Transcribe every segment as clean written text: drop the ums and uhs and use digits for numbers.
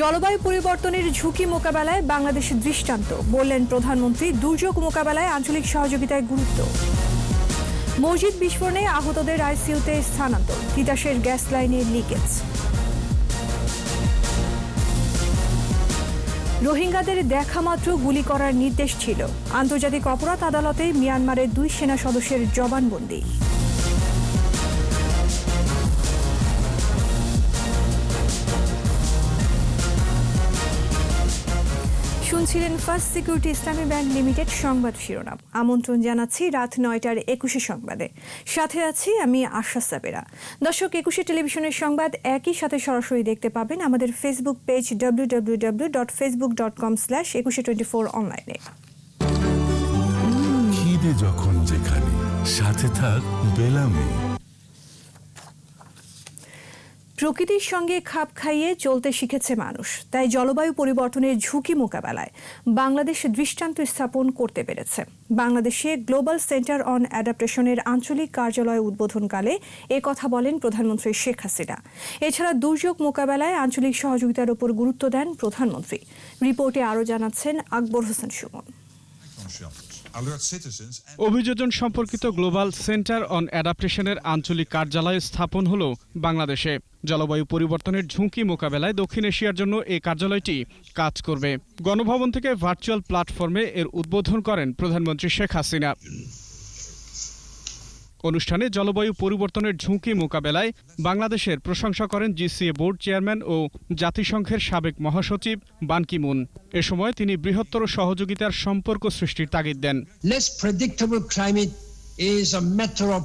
জলবায়ু পরিবর্তনের ঝুঁকি মোকাবেলায় বাংলাদেশের দৃষ্টান্ত বললেন প্রধানমন্ত্রী। দুর্যোগ মোকাবেলায় আঞ্চলিক সহযোগিতায় গুরুত্ব। মসজিদ বিস্ফোরণে আহতদের আইসিইউতে স্থানান্তর, তিতাসের গ্যাস লাইনে লিকেজ। রোহিঙ্গাদের দেখামাত্র গুলি করার নির্দেশ ছিল, আন্তর্জাতিক অপরাধ আদালতে মিয়ানমারের 2 সেনা সদস্যের জবানবন্দি। শুনছিলেন ফার্স্ট সিকিউরিটি ইসলামী ব্যাংক লিমিটেড সংবাদ শিরোনাম। আমন্ত্রণ জানাচ্ছি রাত 9টার 21 সংবাদে। সাথে আছি আমি আশা সাবেরা। দর্শক, 21 টেলিভিশনের সংবাদ একই সাথে সরাসরি দেখতে পাবেন আমাদের ফেসবুক পেজ www.facebook.com/2124 অনলাইনে। খিদে যখন যেখানে, সাথে থাক বেলামে। প্রকৃতির সঙ্গে খাপ খাইয়ে চলতে শিখেছে মানুষ, তাই জলবায়ু পরিবর্তনের ঝুঁকি মোকাবেলায় বাংলাদেশ দৃষ্টান্ত স্থাপন করতে পেরেছে। বাংলাদেশে গ্লোবাল সেন্টার অন অ্যাডাপ্টেশনের আঞ্চলিক কার্যালয় উদ্বোধনকালে কথা বলেন প্রধানমন্ত্রী শেখ হাসিনা। এছাড়া দুর্যোগ মোকাবেলায় আঞ্চলিক সহযোগিতার উপর গুরুত্ব দেন প্রধানমন্ত্রী। রিপোর্টে আরও জানাচ্ছেন আকবর হোসেন সুমন। অভিযোজন সম্পর্কিত গ্লোবাল সেন্টার অন অ্যাডাপ্টেশনের আঞ্চলিক কার্যালয় স্থাপন হলো বাংলাদেশে। জলবায়ু পরিবর্তনের ঝুঁকি মোকাবেলায় দক্ষিণ এশিয়ার জন্য এই কার্যালয়টি কাজ করবে। গণভবন থেকে ভার্চুয়াল প্ল্যাটফর্মে এর উদ্বোধন করেন প্রধানমন্ত্রী শেখ হাসিনা। অনুষ্ঠানে জলবায়ু পরিবর্তনের ঝুঁকি মোকাবেলায় বাংলাদেশের প্রশংসা করেন জিসিএ বোর্ড চেয়ারম্যান ও জাতিসংঘের সাবেক মহাসচিব বান কি মুন। এ সময় তিনি বৃহত্তর সহযোগিতার সম্পর্ক সৃষ্টির তাগিদ দেন। Less predictable climate is a matter of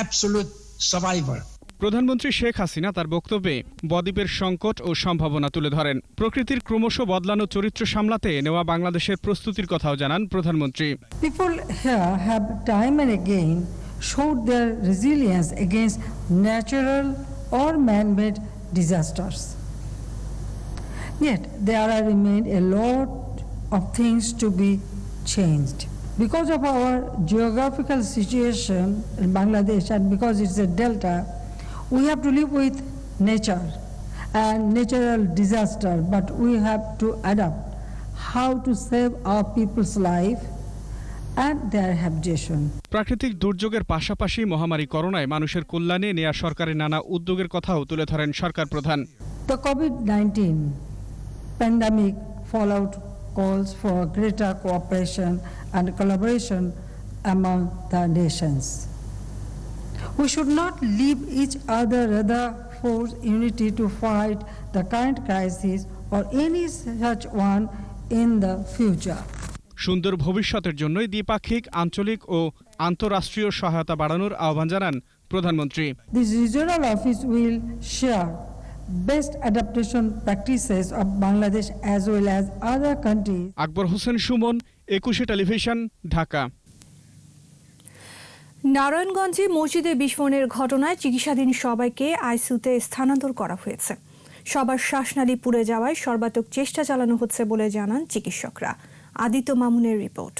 absolute survival. প্রধানমন্ত্রী শেখ হাসিনা তার বক্তব্যে বদ্বীপের সংকট ও সম্ভাবনা তুলে ধরেন। প্রকৃতির ক্রমশ বদলানো চরিত্র সামলাতে নেওয়া বাংলাদেশের প্রস্তুতির কথাও জানান প্রধানমন্ত্রী। People here have time and again showed their resilience against natural or man-made disasters. Yet there remain a lot of things to be changed. Because of our geographical situation in Bangladesh and because it's a delta, we have to live with nature and natural disaster, but we have to adapt how to save our people's life and their habitation. প্রাকৃতিক দুর্যোগের পাশাপাশি মহামারী করোনায় মানুষের কল্যাণে নেয়া সরকারের নানা উদ্যোগের কথাও তুলে ধরেন সরকার প্রধান। The COVID-19 pandemic fallout calls for greater cooperation and collaboration among the nations. We should not leave each other, rather force unity to fight the current crisis or any such one in the future. সুন্দর ভবিষ্যতের জন্যই দ্বিপাক্ষিক, আঞ্চলিক ও আন্তঃরাষ্ট্রীয় সহায়তা বাড়ানোর আহ্বান জানান প্রধানমন্ত্রী। This regional office will share best adaptation practices of Bangladesh as well as other countries. Akbar Hossain Suman, 21 television, Dhaka. নারায়ণগঞ্জে মসজিদে বিস্ফোরণের ঘটনায় চিকিৎসাধীন সবাইকে আইসিইউতে স্থানান্তর করা হয়েছে। সবার শ্বাসনালী পুড়ে যাওয়ায় সর্বাত্মক চেষ্টা চালানো হচ্ছে বলে জানান চিকিৎসকরা। আদিত্য মামুনের রিপোর্ট।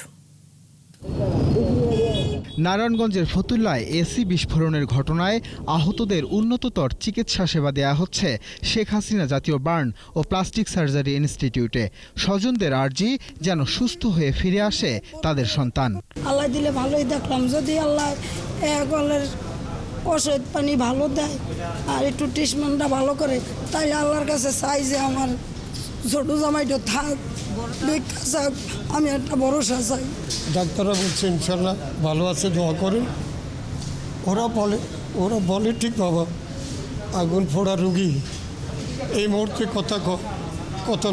নারায়ণগঞ্জের ফতুল্লায় এসি বিস্ফোরণের ঘটনায় আহতদের উন্নততর চিকিৎসা সেবা দেয়া হচ্ছে শেখ হাসিনা জাতীয় বার্ন ও প্লাস্টিক সার্জারি ইনস্টিটিউটে। স্বজনদের আর্জি যেন সুস্থ হয়ে ফিরে আসে তাদের সন্তান। আল্লাহ দিলে ভালোই দেখলাম, যদি আল্লাহ ওষুধ পানি ভালো দেয় আর একটু ট্রিটমেন্টটা ভালো করে, তাইলে আল্লাহর কাছে চাই যে আমার ছোট জামাইটা থাক, আমি একটা ভরসা চাই। ডাক্তাররা বলছে ইনশাল্লাহ ভালো আছে, দোয়া করেন। ওরা বলে ঠিক বাবা, আগুন ফোড়া রুগী, এই মুহূর্তে কথা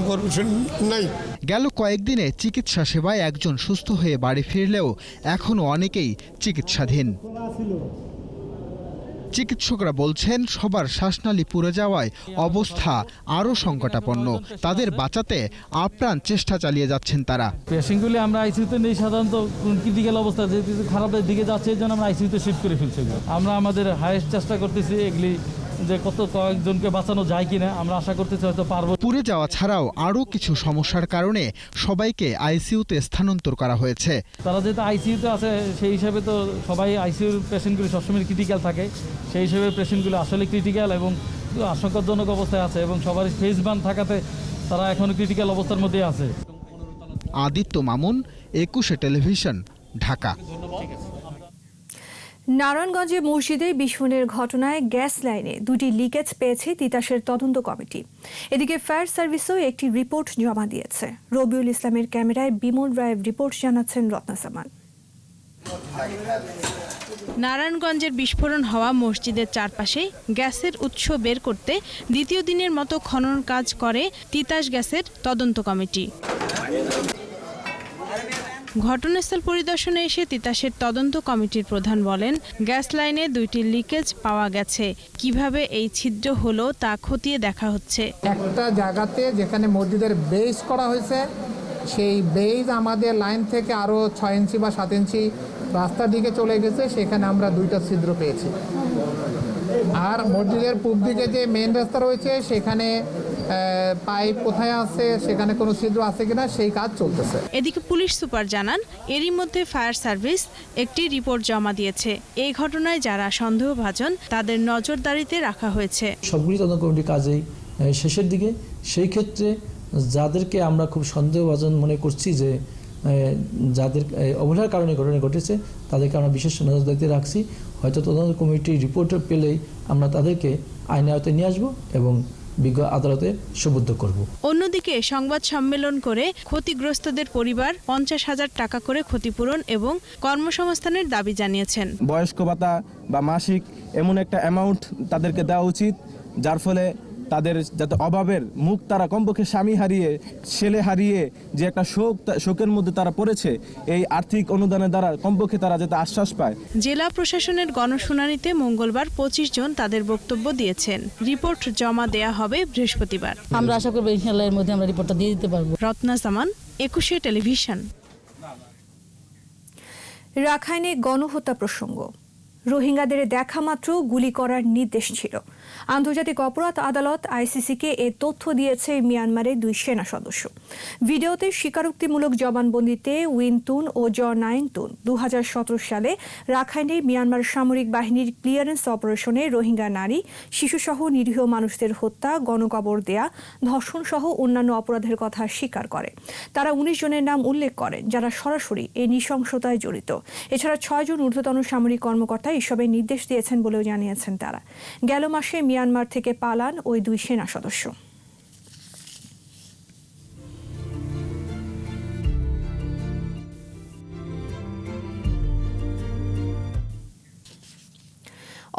পারমিশন নাই। গেল কয়েকদিনে চিকিৎসা সেবায় একজন সুস্থ হয়ে বাড়ি ফিরলেও এখনও অনেকেই চিকিৎসাধীন। চিকিৎসকরা বলছেন সবার শ্বাসনালী পুড়ে যাওয়ায় অবস্থা আরও সংকটাপন্ন। তাদের বাঁচাতে আপ্রাণ চেষ্টা চালিয়ে যাচ্ছেন তারা। পেশেন্টগুলি আমরা আইসিইউতে নেই, সাধারণত ক্রিটিক্যাল অবস্থা যে খারাপের দিকে যাচ্ছে, এই জন্য আমরা আইসিইউতে শিফট করে ফেলছি। আমরা আমাদের হাইয়েস্ট চেষ্টা করতেছি এগুলি যে কয়েকজনকে বাঁচানো যায় কিনা, আমরা আশা করতেছি হয়তো পারবো। পুড়ে যাওয়া ছাড়াও আরও কিছু সমস্যার কারণে সবাইকে আইসিইউতে স্থানান্তর করা হয়েছে। তারা যেহেতু আইসিইউতে আছে, সেই হিসাবে তো সবাই আইসিইউর পেশেন্টগুলি সবসময় ক্রিটিক্যাল থাকে, সেই হিসেবে পেশেন্টগুলো আসলে ক্রিটিক্যাল এবং আশঙ্কাজনক অবস্থায় আছে এবং সবারই ফেস বার্ন থাকাতে তারা এখন ক্রিটিক্যাল অবস্থার মধ্যে আছে। আদিত্য মামুন, 21 টেলিভিশন, ঢাকা। নারায়ণগঞ্জে মসজিদে বিস্ফোরণের ঘটনায় গ্যাস লাইনে 2টি লিকেজ পেয়েছে তিতাসের তদন্ত কমিটি। এদিকে ফায়ার সার্ভিসও একটি রিপোর্ট জমা দিয়েছে। রবিউল ইসলামের ক্যামেরায় বিমল রায়ের রিপোর্ট জানাচ্ছেন রত্না সামান। নারায়ণগঞ্জের বিস্ফোরণ হওয়া মসজিদের চারপাশে গ্যাসের উৎস বের করতে দ্বিতীয় দিনের মতো খনন কাজ করে তিতাস গ্যাসের তদন্ত কমিটি। ঘটনাস্থল পরিদর্শনে এসে তিতাসের তদন্ত কমিটির প্রধান বলেন, গ্যাস লাইনে 2টি লিকেজ পাওয়া গেছে। কিভাবে এই ছিদ্র হলো তা খতিয়ে দেখা হচ্ছে। একটা জায়গাতে যেখানে মসজিদের বেস করা হয়েছে, সেই বেস আমাদের লাইন থেকে আরও 6 ইঞ্চি বা 7 ইঞ্চি রাস্তার দিকে চলে গেছে, সেখানে আমরা 2টা ছিদ্র পেয়েছি। আর মসজিদের পূর্ব দিকে যে মেন রাস্তা রয়েছে সেখানে পাইপ কোথায় আছে, সেখানে কোনো ছিদ্র আছে কিনা সেই কাজ চলতেছে। এদিকে পুলিশ সুপার জানান, এরই মধ্যে ফায়ার সার্ভিস একটি রিপোর্ট জমা দিয়েছে। এই ঘটনায় যারা সন্দেহভাজন তাদের নজরদারিতে রাখা হয়েছে। সবগুলি তদন্ত কমিটির কাজেই শেষের দিকে, সেই ক্ষেত্রে যাদেরকে আমরা খুব সন্দেহভাজন মনে করছি যে যাদের অবহেলার কারণে ঘটনা ঘটেছে, তাদেরকে আমরা বিশেষ নজরদারিতে রাখছি। হয়তো তদন্ত কমিটির রিপোর্ট পেলেই আমরা তাদেরকে আইনের আওতায় নিয়ে আসবো এবং বিজ্ঞ আদালতে সুবদ্ধ করব। অন্যদিকে সংবাদ সম্মেলন করে ক্ষতিগ্রস্তদের পরিবার 50,000 টাকা করে ক্ষতিপূরণ এবং কর্মসংস্থানের দাবি জানিয়েছেন। বয়স্ক ভাতা বা মাসিক এমন একটা অ্যামাউন্ট তাদেরকে দেওয়া উচিত, যার ফলে তাদের যাতে অভাবের মুখ তারা কমপক্ষে স্বামী হারিয়ে, ছেলে হারিয়ে যে একটা শোকের মধ্যে তারা পড়েছে, এই আর্থিক অনুদানের দ্বারা কমপক্ষে তারা যাতে আশ্বাস পায়। জেলা প্রশাসনের গণশুনানিতে মঙ্গলবার 25 জন তাদের বক্তব্য দিয়েছেন। রিপোর্ট জমা দেয়া হবে বৃহস্পতিবার। আমরা আশা করব ইনশাআল্লাহ এর মধ্যে আমরা রিপোর্টটা দিয়ে দিতে পারবো। রত্না সামান, 21 টেলিভিশন। রাখাইনে গণহত্যা প্রসঙ্গ। রোহিঙ্গাদের দেখা মাত্র গুলি করার নির্দেশ ছিল। আন্তর্জাতিক অপরাধ আদালত আইসিসিকে এ তথ্য দিয়েছে মিয়ানমারের 2 সেনা সদস্য। ভিডিওতে স্বীকারোক্তিমূলক জবানবন্দিতে উইনতুন ও জ নাইংতুন 2017 সালে রাখাইনে মিয়ানমার সামরিক বাহিনীর ক্লিয়ারেন্স অপারেশনে রোহিঙ্গা নারী, শিশুসহ নিরীহ মানুষদের হত্যা, গণকবর দেয়া, ধর্ষণসহ অন্যান্য অপরাধের কথা স্বীকার করে। তারা 19 জনের নাম উল্লেখ করেন যারা সরাসরি এই নৃশংসতায় জড়িত। এছাড়া 6 জন ঊর্ধ্বতন সামরিক কর্মকর্তা এসবের নির্দেশ দিয়েছেন বলেও জানিয়েছেন তারা। গেল মাসে মিয়ানমার থেকে পালান ওই 2 সেনা সদস্য।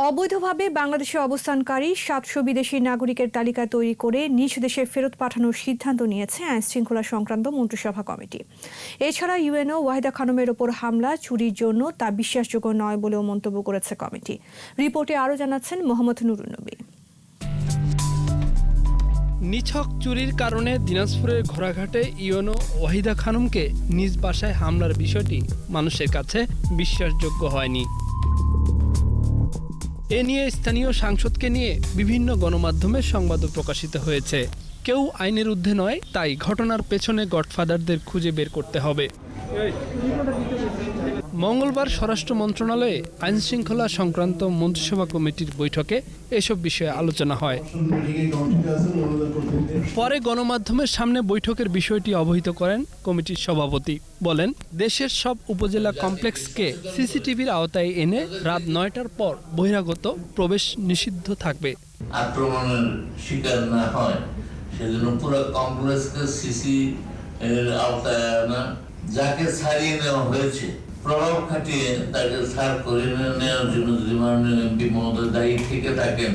অবৈধভাবে বাংলাদেশে অবস্থানকারী 700 বিদেশি নাগরিকের তালিকা তৈরি করে নিজ দেশে ফেরত পাঠানোর সিদ্ধান্ত নিয়েছে আইনশৃঙ্খলা সংক্রান্ত মন্ত্রিসভা কমিটি। এছাড়া ইউএনও ওয়াহিদা খানমের ওপর হামলা চুরির জন্য তা বিশ্বাসযোগ্য নয় বলেও মন্তব্য করেছে কমিটি। রিপোর্টে আরও জানাচ্ছেন মোহাম্মদ নুরুন নবী। নিছক চুরির কারণে দিনাজপুরের ঘোড়াঘাটে ইউএনও ওয়াহিদা খানমকে নিজ বাসায় হামলার বিষয়টি মানুষের কাছে বিশ্বাসযোগ্য হয়নি। এ নিয়ে স্থানীয় সাংসদকে নিয়ে বিভিন্ন গণমাধ্যমে সংবাদও প্রকাশিত হয়েছে। কেউ আইনের ঊর্ধ্বে নয়, তাই ঘটনার পেছনে গডফাদারদের খুঁজে বের করতে হবে। মঙ্গলবার স্বরাষ্ট্র মন্ত্রণালয়ে আইনশৃঙ্খলা সংক্রান্ত মন্ত্রিসভা কমিটির বৈঠকে এসব বিষয়ে আলোচনা হয়। পরে গণমাধ্যমের সামনে বৈঠকের বিষয়টি অবহিত করেন কমিটির সভাপতি। বলেন, দেশের সব উপজেলা কমপ্লেক্সকে সিসিটিভির আওতায় এনে রাত 9টার পর বহিরাগত প্রবেশ নিষিদ্ধ থাকবে। আক্রমণের শিকার না হয় সেজন্য পুরো কমপ্লেক্সকে সিসি এর আওতায় আনা, যাকে ছাড়িয়ে নেওয়া হয়েছে প্রভাব খাটিয়ে তাকে ছাড় করে নেওয়ার জন্য যদি মাননীয় এমপি মহোদয় দায়ী থেকে থাকেন,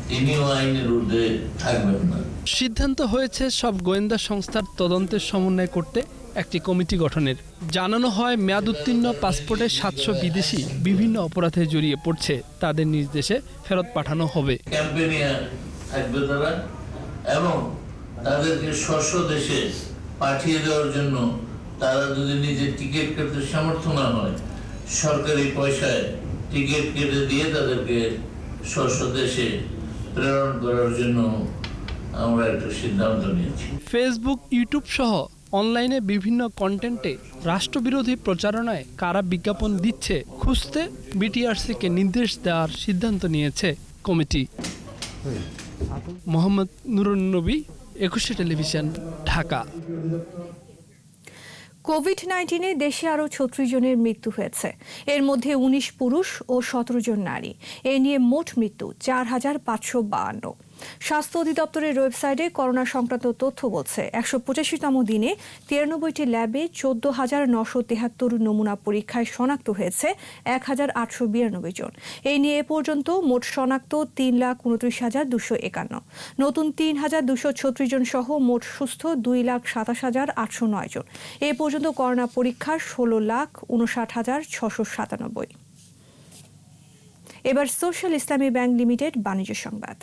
তিনিও আইনের ঊর্ধ্বে থাকবেন না। সিদ্ধান্ত হয়েছে সব গোয়েন্দা সংস্থার তদন্তের সমন্বয় করতে একটি কমিটি গঠনের। জানানো হয়, মেয়াদ উত্তীর্ণ পাসপোর্টে 700 বিদেশি বিভিন্ন অপরাধে জড়িয়ে পড়ছে, তাদের নিজ দেশে ফেরত পাঠানো হবে। ক্যাম্পেইনে থাকবে তারা এবং তাদেরকে স্ব দেশে পাঠিয়ে দেওয়ার জন্য তারা যদি নিজের টিকিট কাটতে সামর্থ্য না হয়, সরকারি পয়সায় টিকিট কেটে দিয়ে তাদেরকে স্ব দেশে প্রেরণ করার জন্য আমরা একটা সিদ্ধান্ত নিয়েছি। ফেসবুক, ইউটিউব সহ অনলাইনে বিভিন্ন কন্টেন্টে রাষ্ট্রবিরোধী প্রচারণায় কারা বিজ্ঞাপন দিচ্ছে খুঁজতে বিটিআরসিকে নির্দেশ দেওয়ার সিদ্ধান্ত নিয়েছে কমিটি। মোহাম্মদ নুরুন নবী, একুশে টেলিভিশন, ঢাকা। কোভিড-19-এ দেশে আরও 36 জনের মৃত্যু হয়েছে। এর মধ্যে 19 পুরুষ ও 17 জন নারী। এ নিয়ে মোট মৃত্যু 4,552। স্বাস্থ্য অধিদপ্তরের ওয়েবসাইটে করোনা সংক্রান্ত তথ্য বলছে 185তম দিনে 93টি ল্যাবে 14,973 নমুনা পরীক্ষায় শনাক্ত হয়েছে 1,892 জন। এই নিয়ে এ পর্যন্ত মোট শনাক্ত 3,29,251। নতুন 3,236 জন সহ মোট সুস্থ 2,27,809 জন। এ পর্যন্ত করোনা পরীক্ষা 16,59,697। এবার সোশ্যাল ইসলামী ব্যাংক লিমিটেড বাণিজ্য সংবাদ।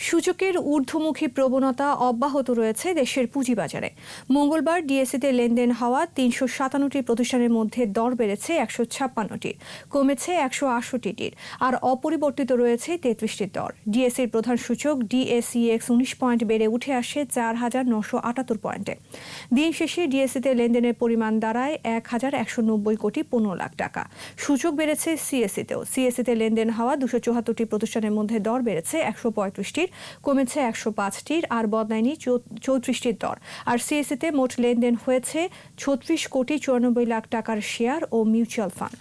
সূচকের ঊর্ধ্বমুখী প্রবণতা অব্যাহত রয়েছে দেশের পুঁজিবাজারে। মঙ্গলবার ডিএসইতে লেনদেন হওয়া 357টি প্রতিষ্ঠানের মধ্যে দর বেড়েছে 156টির, কমেছে 168টির, আর অপরিবর্তিত রয়েছে 33টির দর। ডিএসইর প্রধান সূচক ডিএসইএক্স 19 পয়েন্ট বেড়ে উঠে আসে 4,978 পয়েন্টে। দিন শেষে ডিএসইতে লেনদেনের পরিমাণ দাঁড়ায় 1,190 কোটি 15 লাখ টাকা। সূচক বেড়েছে সিএসইতেও। সিএসইতে লেনদেন হওয়া 274টি প্রতিষ্ঠানের মধ্যে দর বেড়েছে 135টির, কমেছে 105টির, আর বদলায়নি 34টির দর। আর সিএসইতে মোট লেনদেন হয়েছে 36 কোটি 94 লাখ টাকার শেয়ার ও মিউচুয়াল ফান্ড।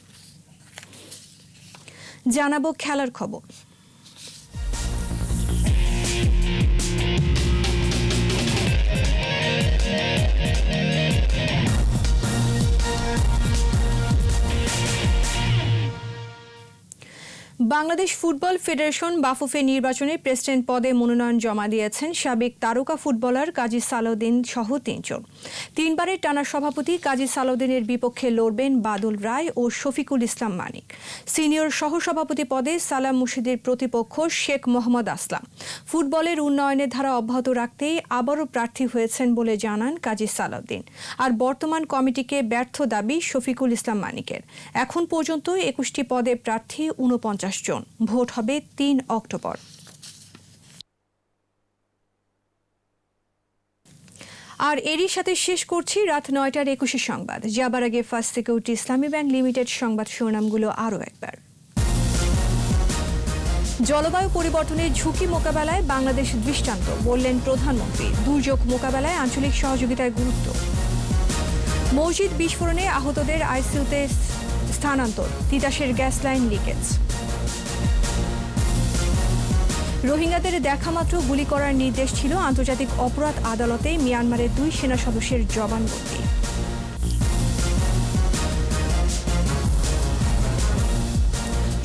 জানাবো খেলার খবর। বাংলাদেশ ফুটবল ফেডারেশন বাফুফে নির্বাচনে প্রেসিডেন্ট পদে মনোনয়ন জমা দিয়েছেন সাবেক তারকা ফুটবলার কাজী সালাউদ্দিন সহ 3 জন। 3 বারের টানা সভাপতি কাজী সালাউদ্দিনের বিপক্ষে লড়বেন বাদল রায় ও শফিকুল ইসলাম মানিক। সিনিয়র সহসভাপতি পদে সালাম মুর্শিদের প্রতিপক্ষ শেখ মোহাম্মদ আসলাম। ফুটবলের উন্নয়নের ধারা অব্যাহত রাখতেই আবারও প্রার্থী হয়েছেন বলে জানান কাজী সালাউদ্দিন। আর বর্তমান কমিটিকে ব্যর্থ দাবি শফিকুল ইসলাম মানিকের। এখন পর্যন্ত 21টি পদে প্রার্থী 49 জন। ভোট হবে 3 অক্টোবর। আর এরই সাথে শেষ করছি রাত 9টার 21 সংবাদ। যাবার আগে ফার্স্ট সিকিউরিটি ইসলামী ব্যাংক লিমিটেড সংবাদ শিরোনামগুলো আরও একবার। জলবায়ু পরিবর্তনের ঝুঁকি মোকাবেলায় বাংলাদেশ দৃষ্টান্ত, বললেন প্রধানমন্ত্রী। দুর্যোগ মোকাবেলায় আঞ্চলিক সহযোগিতার গুরুত্ব। মসজিদ বিস্ফোরণে আহতদের আইসিইউতে স্থানান্তর, তিতাসের গ্যাস লাইন লিকেজ। রোহিঙ্গাদের দেখামাত্র গুলি করার নির্দেশ ছিল আন্তর্জাতিক অপরাধ আদালতে মিয়ানমারের 2 সেনা সদস্যের জবানবন্দি।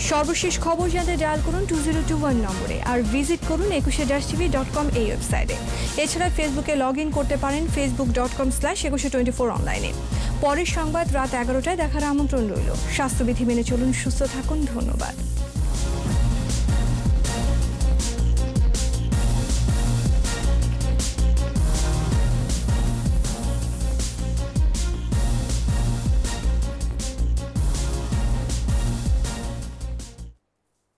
সর্বশেষ খবর জানতে ডায়াল করুন 2021 নম্বরে, আর ভিজিট করুন 21-tv.com এই ওয়েবসাইটে। এছাড়া ফেসবুকে লগ ইন করতে পারেন facebook.com/2124 অনলাইনে। পরের সংবাদ রাত 11টায় দেখার আমন্ত্রণ রইল। স্বাস্থ্যবিধি মেনে চলুন, সুস্থ থাকুন। ধন্যবাদ।